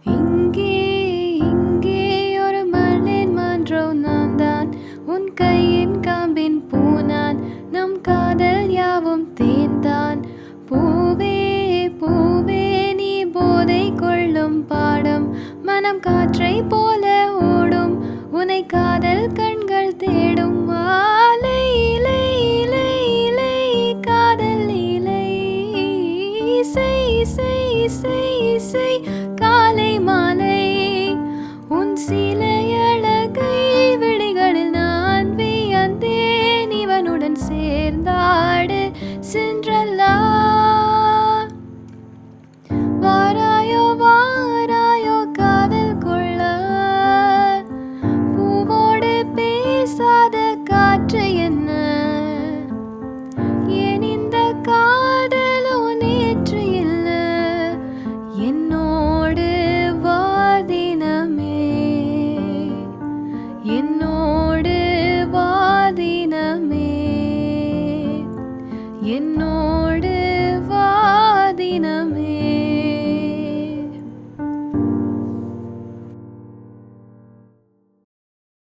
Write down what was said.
இங்கே இங்கே ஒரு மண்ணின் மன்றம் நான் தான் உன் கையின் காம்பின் பூனான் நம் காதல் யாவும் தேன்தான் பூவே பூவே நீ போதை கொள்ளும் பாடம் மனம் காற்றை போல ஓடும் உனை காதல் கண்கள் தேடும் ஆலை இலை இலை இலை காதல் இலை இசை இசை இசை இசை காலை மாலை உன் சிலை